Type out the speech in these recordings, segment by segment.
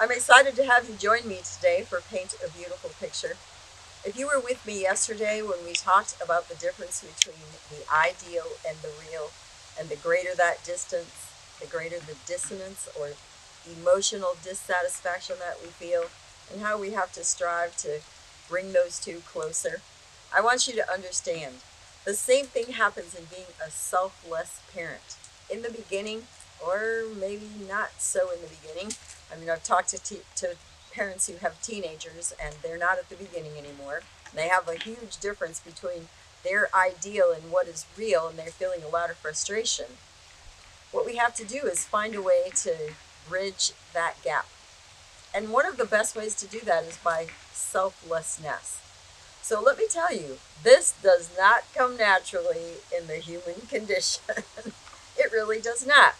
I'm excited to have you join me today for Paint a Beautiful Picture. If you were with me yesterday when we talked about the difference between the ideal and the real, and the greater that distance, the greater the dissonance or emotional dissatisfaction that we feel, and how we have to strive to bring those two closer, I want you to understand the same thing happens in being a selfless parent. In the beginning, or maybe not so in the beginning. I mean, I've talked to parents who have teenagers and they're not at the beginning anymore. They have a huge difference between their ideal and what is real, and they're feeling a lot of frustration. What we have to do is find a way to bridge that gap. And one of the best ways to do that is by selflessness. So let me tell you, this does not come naturally in the human condition. It really does not.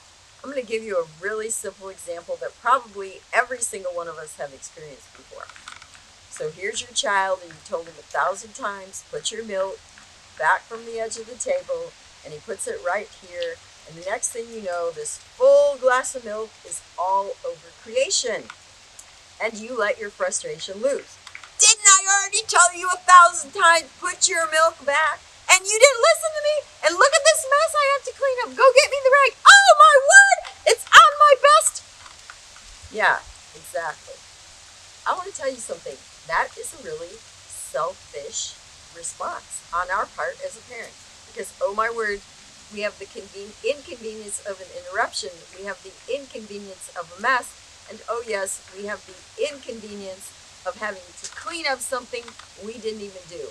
I'm going to give you a really simple example that probably every single one of us have experienced before. So here's your child, and you told him 1,000 times, put your milk back from the edge of the table, and he puts it right here. And the next thing you know, this full glass of milk is all over creation. And you let your frustration loose. Didn't I already tell you 1,000 times, put your milk back? And you didn't listen to me? And look at this mess I have to clean up. Go get me the rag. Oh my word, it's on my best. Yeah, exactly. I want to tell you something. That is a really selfish response on our part as a parent. Because, oh my word, we have the inconvenience of an interruption. We have the inconvenience of a mess. And oh yes, we have the inconvenience of having to clean up something we didn't even do.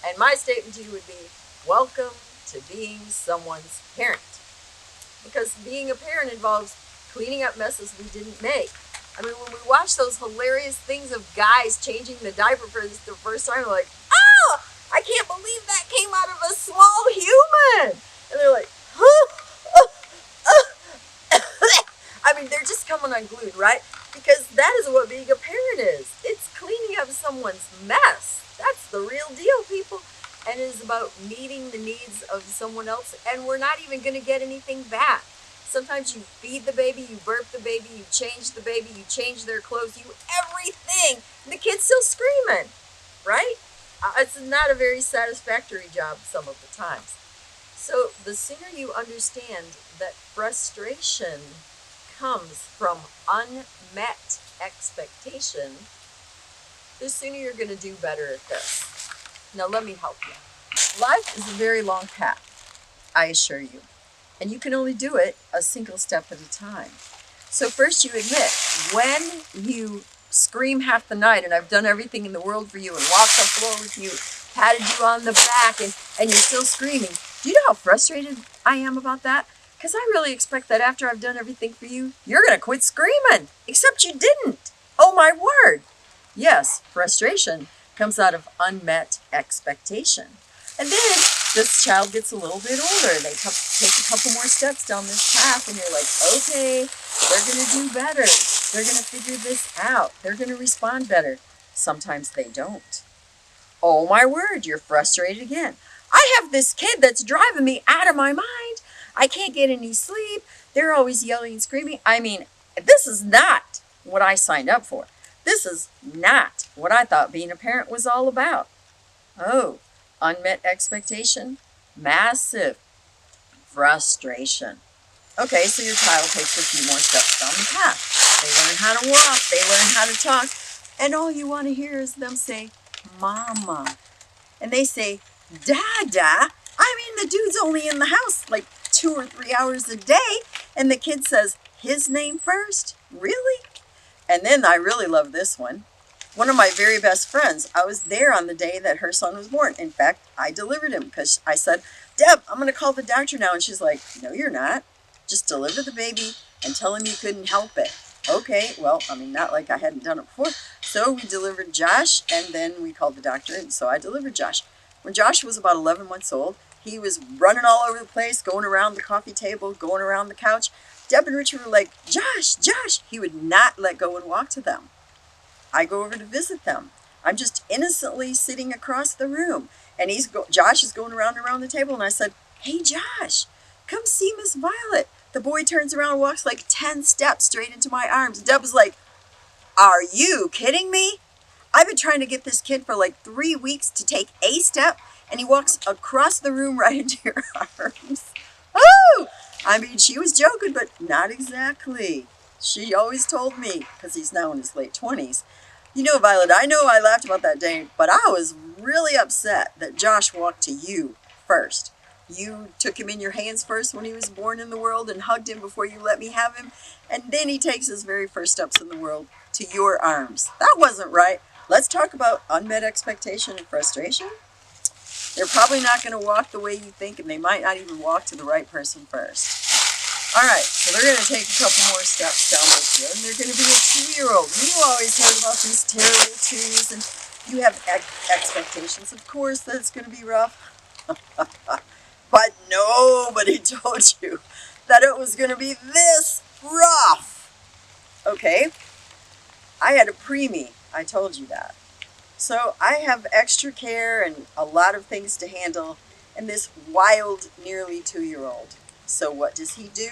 And my statement to you would be, welcome to being someone's parent. Because being a parent involves cleaning up messes we didn't make. I mean, when we watch those hilarious things of guys changing the diaper for the first time, we're like, oh, I can't believe that came out of a small human. And they're like, huh? I mean, they're just coming unglued, right? Because that is what being a parent is. It's cleaning up someone's mess. That's the real deal, people. And it is about meeting the needs of someone else, and we're not even going to get anything back. Sometimes you feed the baby, you burp the baby, you change the baby, you change their clothes, you everything. And the kid's still screaming, right? It's not a very satisfactory job some of the times. So the sooner you understand that frustration comes from unmet expectation, the sooner you're going to do better at this. Now let me help you. Life is a very long path, I assure you. And you can only do it a single step at a time. So first you admit, when you scream half the night and I've done everything in the world for you and walked the floor with you, patted you on the back, and you're still screaming, do you know how frustrated I am about that? Because I really expect that after I've done everything for you, you're going to quit screaming. Except you didn't. Oh my word. Yes, frustration comes out of unmet expectation. And then this child gets a little bit older. They take a couple more steps down this path, and you're like, okay, they're going to do better. They're going to figure this out. They're going to respond better. Sometimes they don't. Oh my word, you're frustrated again. I have this kid that's driving me out of my mind. I can't get any sleep. They're always yelling and screaming. I mean, this is not what I signed up for. This is not what I thought being a parent was all about. Oh, unmet expectation, massive frustration. Okay, so your child takes a few more steps down the path. They learn how to walk, they learn how to talk, and all you want to hear is them say, Mama. And they say, Dada. I mean, the dude's only in the house like 2 or 3 hours a day, and the kid says, his name first? Really? And then I really love this one. One of my very best friends, I was there on the day that her son was born. In fact, I delivered him because I said, Deb, I'm going to call the doctor now. And she's like, no, you're not. Just deliver the baby and tell him you couldn't help it. Okay, well, I mean, not like I hadn't done it before. So we delivered Josh, and then we called the doctor, and so I delivered Josh. When Josh was about 11 months old, he was running all over the place, going around the coffee table, going around the couch. Deb and Richard were like, Josh, Josh. He would not let go and walk to them. I go over to visit them. I'm just innocently sitting across the room, and Josh is going around and around the table, and I said, hey, Josh, come see Miss Violet. The boy turns around and walks like 10 steps straight into my arms. Deb was like, Are you kidding me? I've been trying to get this kid for like 3 weeks to take a step, and he walks across the room right into your arms. Oh! I mean, she was joking, but not exactly. She always told me, because he's now in his late 20s, you know, Violet, I know I laughed about that day, but I was really upset that Josh walked to you first. You took him in your hands first when he was born in the world and hugged him before you let me have him, and then he takes his very first steps in the world to your arms. That wasn't right. Let's talk about unmet expectation and frustration. They're probably not going to walk the way you think, and they might not even walk to the right person first. All right, so they're going to take a couple more steps down this road, and they're going to be a 2-year-old. You always heard about these terrible 2s, and you have expectations, of course, that it's going to be rough. But nobody told you that it was going to be this rough. Okay? I had a preemie. I told you that. So I have extra care and a lot of things to handle, and this wild, nearly 2-year-old. So what does he do?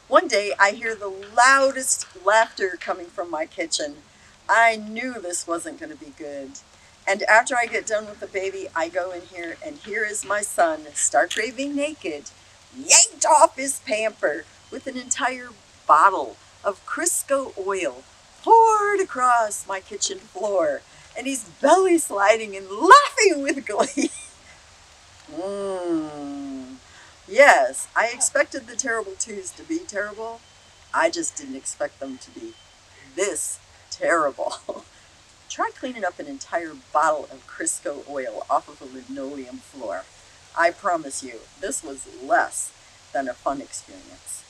One day I hear the loudest laughter coming from my kitchen. I knew this wasn't going to be good. And after I get done with the baby, I go in here, and here is my son, stark raving naked, yanked off his pamper with an entire bottle of Crisco oil poured across my kitchen floor. And he's belly sliding and laughing with glee. Yes, I expected the terrible 2s to be terrible. I just didn't expect them to be this terrible. Try cleaning up an entire bottle of Crisco oil off of a linoleum floor. I promise you, this was less than a fun experience.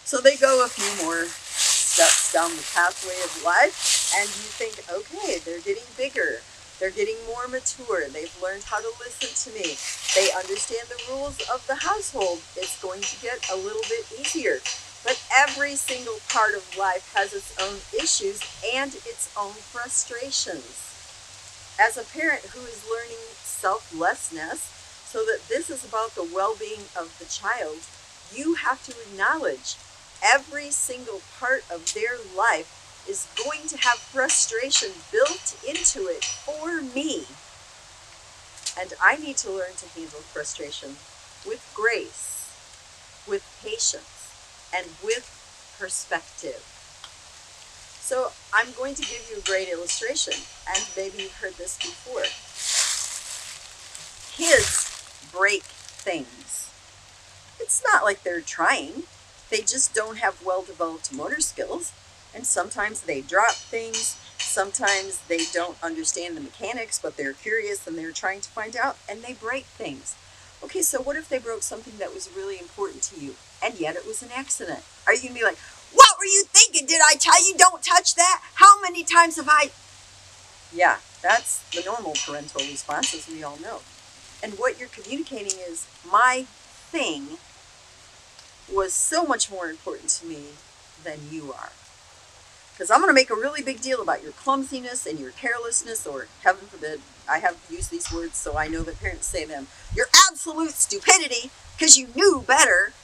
So they go a few more steps down the pathway of life, and you think, okay, they're getting bigger. They're getting more mature. They've learned how to listen to me. They understand the rules of the household. It's going to get a little bit easier. But every single part of life has its own issues and its own frustrations. As a parent who is learning selflessness, so that this is about the well-being of the child, you have to acknowledge every single part of their life is going to have frustration built into it for me. And I need to learn to handle frustration with grace, with patience, and with perspective. So I'm going to give you a great illustration, and maybe you've heard this before. Kids break things. It's not like they're trying. They just don't have well-developed motor skills. And sometimes they drop things. Sometimes they don't understand the mechanics, but they're curious and they're trying to find out, and they break things. Okay, so what if they broke something that was really important to you, and yet it was an accident? Are you going to be like, what were you thinking? Did I tell you don't touch that? How many times have I? Yeah, that's the normal parental response, as we all know. And what you're communicating is, my thing was so much more important to me than you are. Because I'm going to make a really big deal about your clumsiness and your carelessness, or heaven forbid, I have used these words so I know that parents say them, your absolute stupidity because you knew better.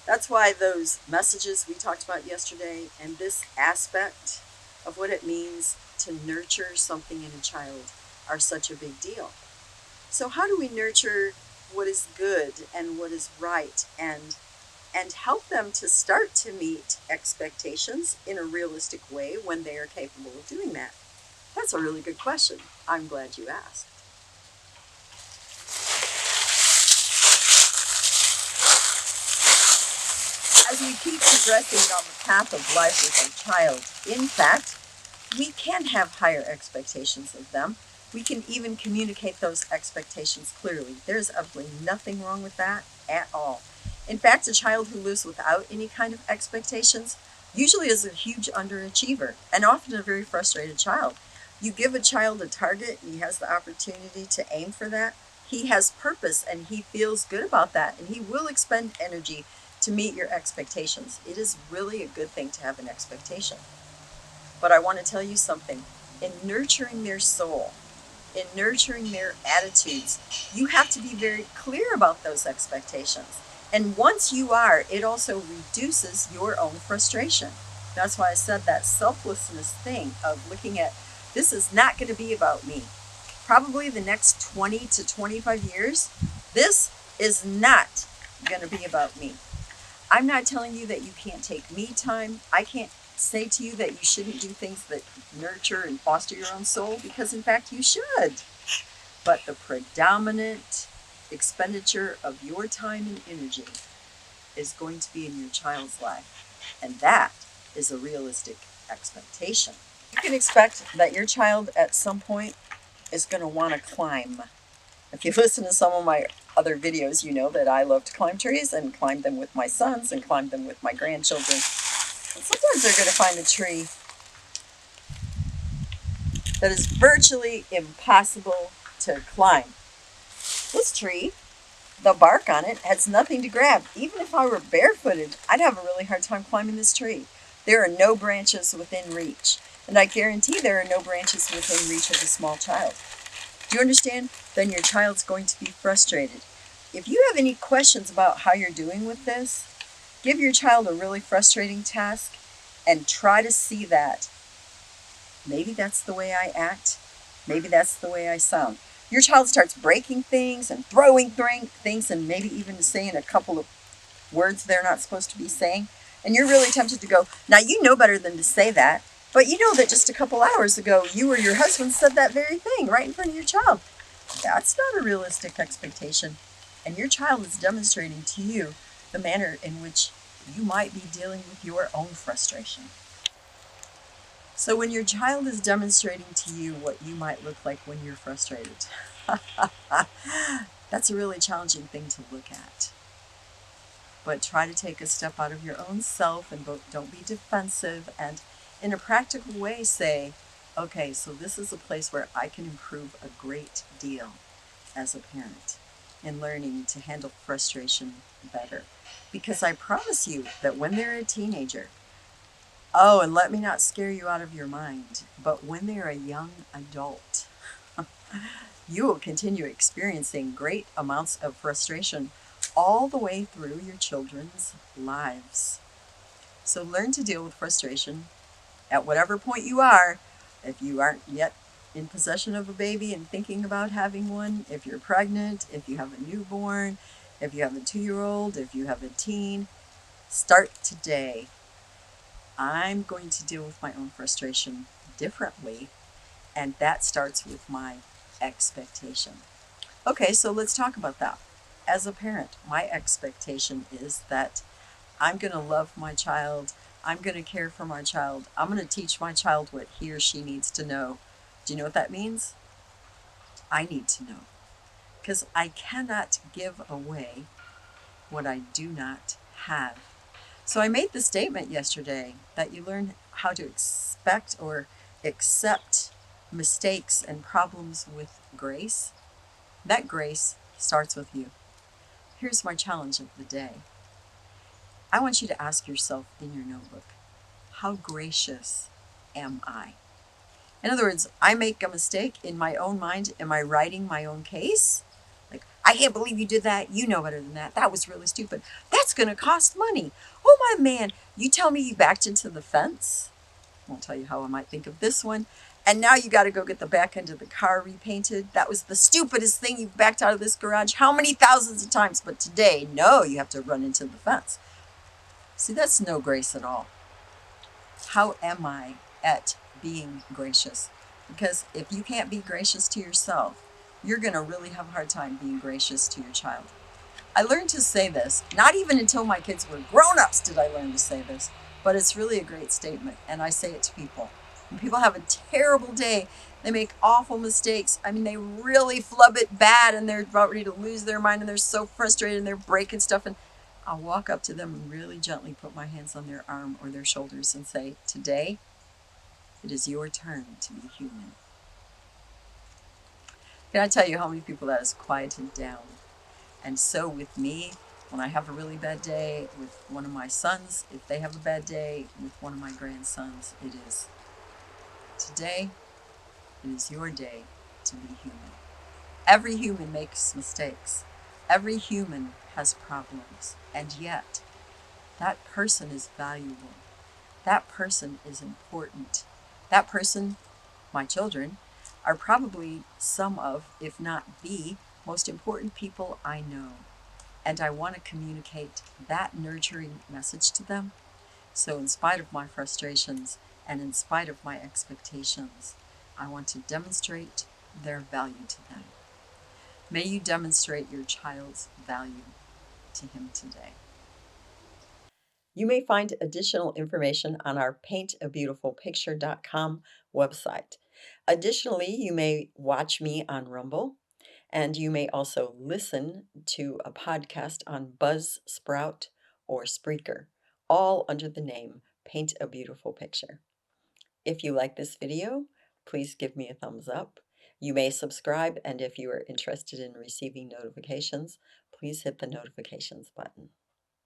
That's why those messages we talked about yesterday and this aspect of what it means to nurture something in a child are such a big deal. So how do we nurture what is good and what is right, and help them to start to meet expectations in a realistic way when they are capable of doing that? That's a really good question. I'm glad you asked. As we keep progressing on the path of life with our child, in fact, we can have higher expectations of them. We can even communicate those expectations clearly. There's absolutely nothing wrong with that at all. In fact, a child who lives without any kind of expectations usually is a huge underachiever, and often a very frustrated child. You give a child a target and he has the opportunity to aim for that. He has purpose and he feels good about that, and he will expend energy to meet your expectations. It is really a good thing to have an expectation. But I want to tell you something. In nurturing their soul, in nurturing their attitudes, you have to be very clear about those expectations. And once you are, it also reduces your own frustration. That's why I said that selflessness thing of looking at, this is not going to be about me. Probably the next 20 to 25 years, this is not going to be about me. I'm not telling you that you can't take me time. I can't say to you that you shouldn't do things that nurture and foster your own soul, because in fact you should. But the predominant expenditure of your time and energy is going to be in your child's life. And that is a realistic expectation. You can expect that your child at some point is going to want to climb. If you listen to some of my other videos, you know that I love to climb trees and climb them with my sons and climb them with my grandchildren. And sometimes they're going to find a tree that is virtually impossible to climb. This tree, the bark on it, has nothing to grab. Even if I were barefooted, I'd have a really hard time climbing this tree. There are no branches within reach. And I guarantee there are no branches within reach of a small child. Do you understand? Then your child's going to be frustrated. If you have any questions about how you're doing with this, give your child a really frustrating task and try to see that. Maybe that's the way I act. Maybe that's the way I sound. Your child starts breaking things and throwing things and maybe even saying a couple of words they're not supposed to be saying. And you're really tempted to go, now you know better than to say that. But you know that just a couple hours ago, you or your husband said that very thing right in front of your child. That's not a realistic expectation. And your child is demonstrating to you the manner in which you might be dealing with your own frustration. So when your child is demonstrating to you what you might look like when you're frustrated, that's a really challenging thing to look at. But try to take a step out of your own self and don't be defensive, and in a practical way say, okay, so this is a place where I can improve a great deal as a parent in learning to handle frustration better. Because I promise you that when they're a teenager, oh, and let me not scare you out of your mind, but when they're a young adult, you will continue experiencing great amounts of frustration all the way through your children's lives. So learn to deal with frustration at whatever point you are. If you aren't yet in possession of a baby and thinking about having one, if you're pregnant, if you have a newborn, if you have a 2-year-old, if you have a teen, start today. I'm going to deal with my own frustration differently, and that starts with my expectation. Okay, so let's talk about that. As a parent, my expectation is that I'm going to love my child. I'm going to care for my child. I'm going to teach my child what he or she needs to know. Do you know what that means? I need to know. Because I cannot give away what I do not have. So I made the statement yesterday that you learn how to expect or accept mistakes and problems with grace. That grace starts with you. Here's my challenge of the day. I want you to ask yourself in your notebook, how gracious am I? In other words, I make a mistake in my own mind. Am I writing my own case? Like, I can't believe you did that. You know better than that. That was really stupid. That's going to cost money. Oh, my man, you tell me you backed into the fence? I won't tell you how I might think of this one. And now you got to go get the back end of the car repainted. That was the stupidest thing. You've backed out of this garage how many thousands of times? But today, no, you have to run into the fence. See, that's no grace at all. How am I at being gracious? Because if you can't be gracious to yourself, you're going to really have a hard time being gracious to your child. I learned to say this, not even until my kids were grown-ups did I learn to say this, but it's really a great statement, and I say it to people. When people have a terrible day, they make awful mistakes. I mean, they really flub it bad, and they're about ready to lose their mind, and they're so frustrated, and they're breaking stuff, and I'll walk up to them and really gently put my hands on their arm or their shoulders and say, today, it is your turn to be human. Can I tell you how many people that has quieted down? And so with me, when I have a really bad day, with one of my sons, if they have a bad day, with one of my grandsons, it is, today, it is your day to be human. Every human makes mistakes. Every human has problems. And yet, that person is valuable. that person is important. That person, my children, are probably some of, if not the most important people I know. And I want to communicate that nurturing message to them. So, in spite of my frustrations and in spite of my expectations, I want to demonstrate their value to them. May you demonstrate your child's value to him today. You may find additional information on our paintabeautifulpicture.com website. Additionally, you may watch me on Rumble, and you may also listen to a podcast on Buzzsprout or Spreaker, all under the name Paint a Beautiful Picture. If you like this video, please give me a thumbs up. You may subscribe, and if you are interested in receiving notifications, please hit the notifications button.